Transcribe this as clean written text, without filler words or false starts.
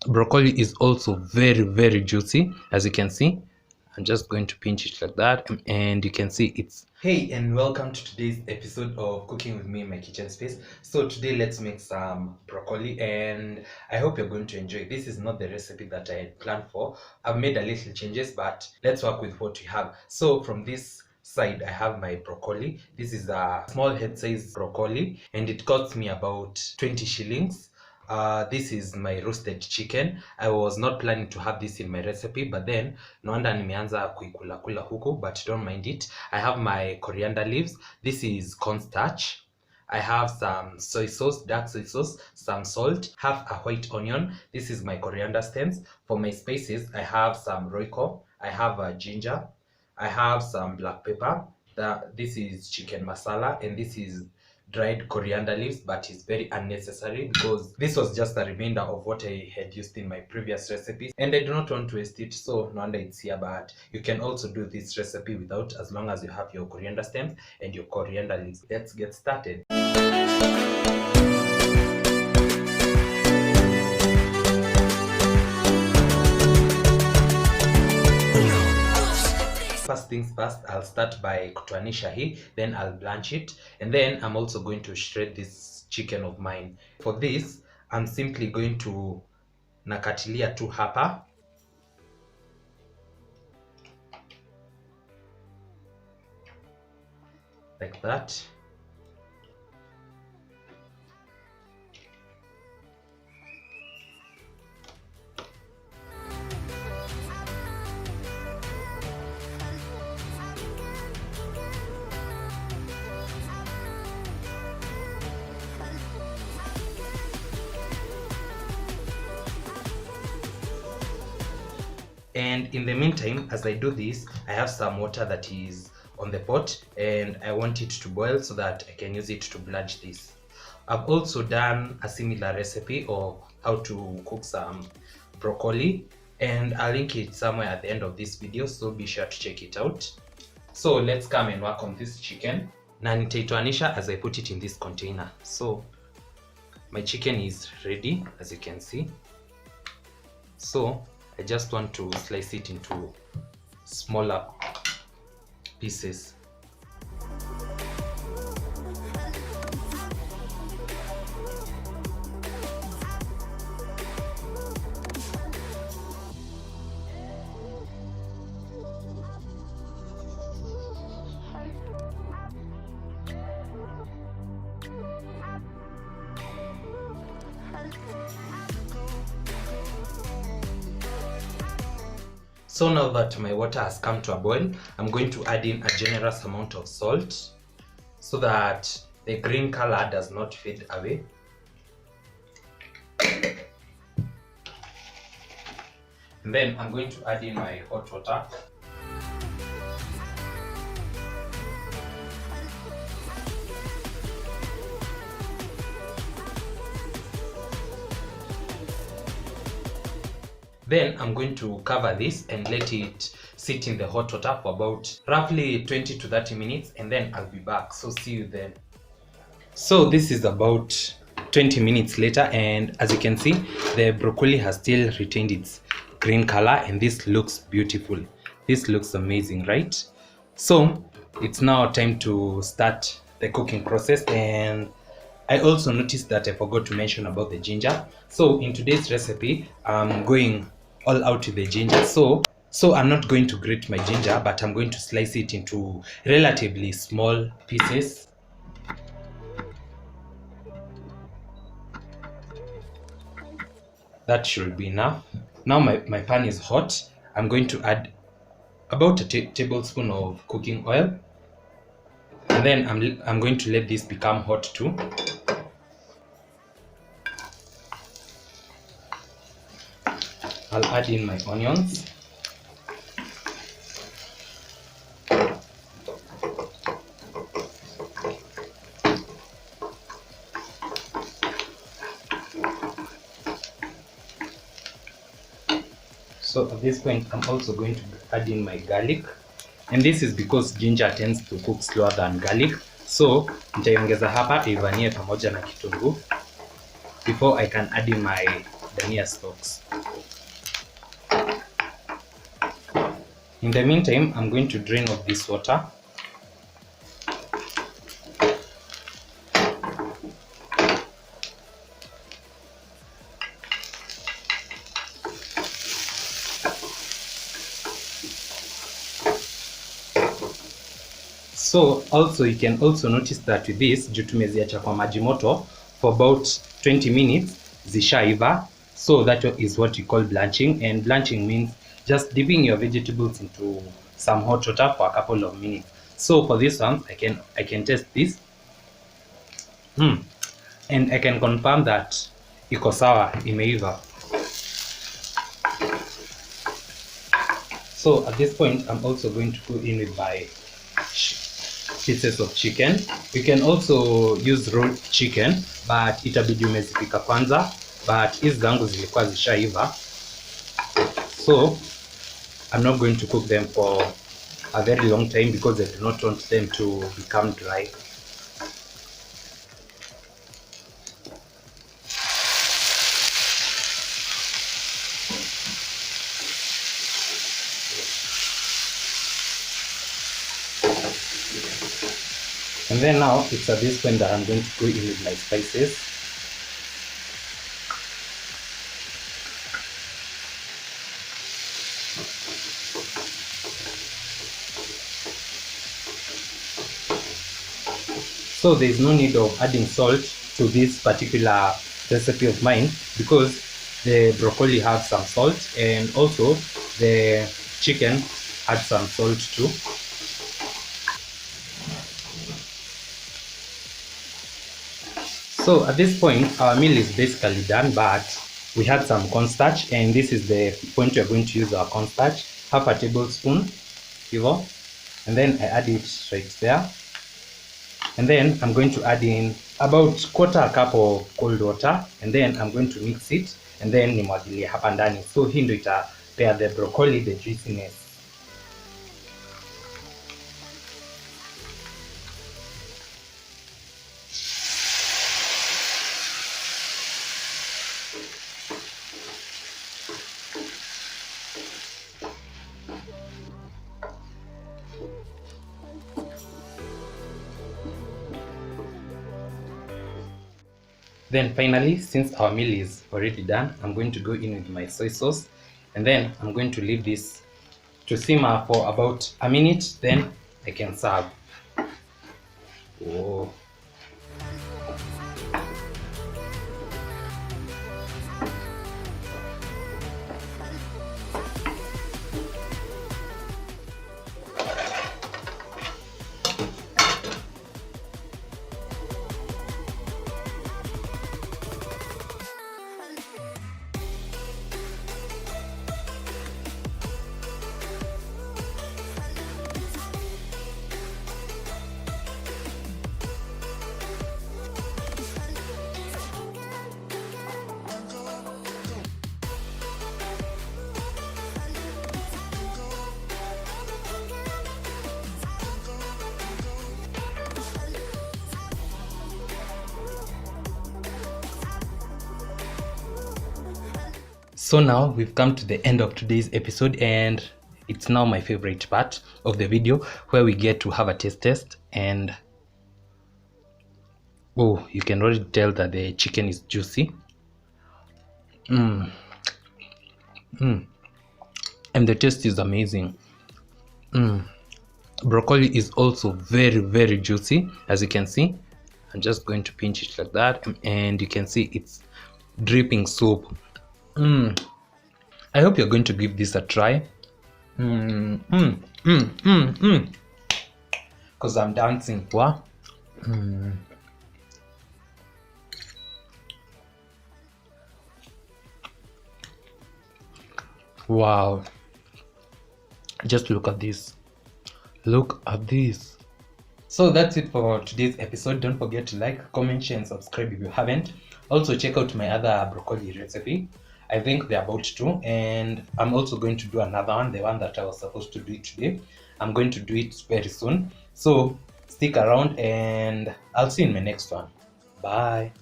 Broccoli is also very juicy, as you can see. I'm just going to pinch it like that, and you can see it's... Hey, and welcome to today's episode of Cooking with Me in My Kitchen Space. So today let's make some broccoli, and I hope you're going to enjoy. This is not the recipe that I had planned for. I've made a little changes, but let's work with what we have. So from this side, I have my broccoli. This is a small head size broccoli, and it cost me about 20 shillings. This is my roasted chicken. I was not planning to have this in my recipe, but then naona nimeanza kuikula kula huku, but don't mind it. I have my coriander leaves. This is cornstarch. I have some soy sauce, dark soy sauce, some salt, half a white onion. This is my coriander stems. For my spices, I have some royco, I have a ginger, I have some black pepper. This is chicken masala, and this is dried coriander leaves, but it's very unnecessary because this was just a remainder of what I had used in my previous recipes, and I do not want to waste it, so no wonder it's here. But you can also do this recipe without, as long as you have your coriander stems and your coriander leaves. Let's get started. First things first, I'll start by kutoanisha hii, then I'll blanch it, and then I'm also going to shred this chicken of mine. For this, I'm simply going to nakatilia tu hapa, like that. And in the meantime, as I do this, I have some water that is on the pot, and I want it to boil so that I can use it to blanch this. I've also done a similar recipe of how to cook some broccoli, and I'll link it somewhere at the end of this video, so be sure to check it out. So let's come and work on this chicken. Na nitaitoanisha as I put it in this container. So my chicken is ready, as you can see. So I just want to slice it into smaller pieces. So now that my water has come to a boil, I'm going to add in a generous amount of salt so that the green color does not fade away. And then I'm going to add in my hot water. Then I'm going to cover this and let it sit in the hot water for about roughly 20 to 30 minutes, and then I'll be back. So see you then. So this is about 20 minutes later, and as you can see, the broccoli has still retained its green color, and this looks beautiful. This looks amazing, right? So it's now time to start the cooking process, and I also noticed that I forgot to mention about the ginger. So in today's recipe, I'm going all out with the ginger. So I'm not going to grate my ginger, but I'm going to slice it into relatively small pieces. That should be enough. Now my pan is hot. I'm going to add about a tablespoon of cooking oil, and then I'm going to let this become hot too. I'll add in my onions. So at this point, I'm also going to add in my garlic, and this is because ginger tends to cook slower than garlic. So nitaiongeza hapa ivanie pamoja na kitunguu before I can add in my dania stalks. In the meantime, I'm going to drain off this water. So also you can also notice that with this, juu tumeziacha kwa maji moto for about 20 minutes, zishaiva. So that is what you call blanching, and blanching means just dipping your vegetables into some hot water for a couple of minutes. So for this one, I can test this, and I can confirm that iko sawa, imeiva. So at this point, I'm also going to go in with my pieces of chicken. You can also use rolled chicken, but itabidi umezipika kwanza, but hizi zangu zilikuwa zishaiva, so I'm not going to cook them for a very long time because I do not want them to become dry. And then now it's at this point that I'm going to go in with my spices. So there is no need of adding salt to this particular recipe of mine because the broccoli has some salt, and also the chicken had some salt too. So at this point, our meal is basically done, but we had some cornstarch, and this is the point we are going to use our cornstarch. Half a tablespoon, and then I add it right there. And then I'm going to add in about quarter a cup of cold water, and then I'm going to mix it, and then nimwagilie hapa ndani. So hii ndio itapea the broccoli the juiciness. Then finally, since our meal is already done, I'm going to go in with my soy sauce, and then I'm going to leave this to simmer for about a minute, then I can serve. Oh. So now we've come to the end of today's episode, and it's now my favorite part of the video where we get to have a taste test. And oh, you can already tell that the chicken is juicy. And the taste is amazing. Broccoli is also very, very juicy, as you can see. I'm just going to pinch it like that, and you can see it's dripping soup. I hope you're going to give this a try. Because I'm dancing. Wow. Wow. Just look at this. Look at this. So that's it for today's episode. Don't forget to like, comment, share, and subscribe if you haven't. Also check out my other broccoli recipe. I think they're about to, and I'm also going to do another one, the one that I was supposed to do today. I'm going to do it very soon. So stick around, and I'll see you in my next one. Bye.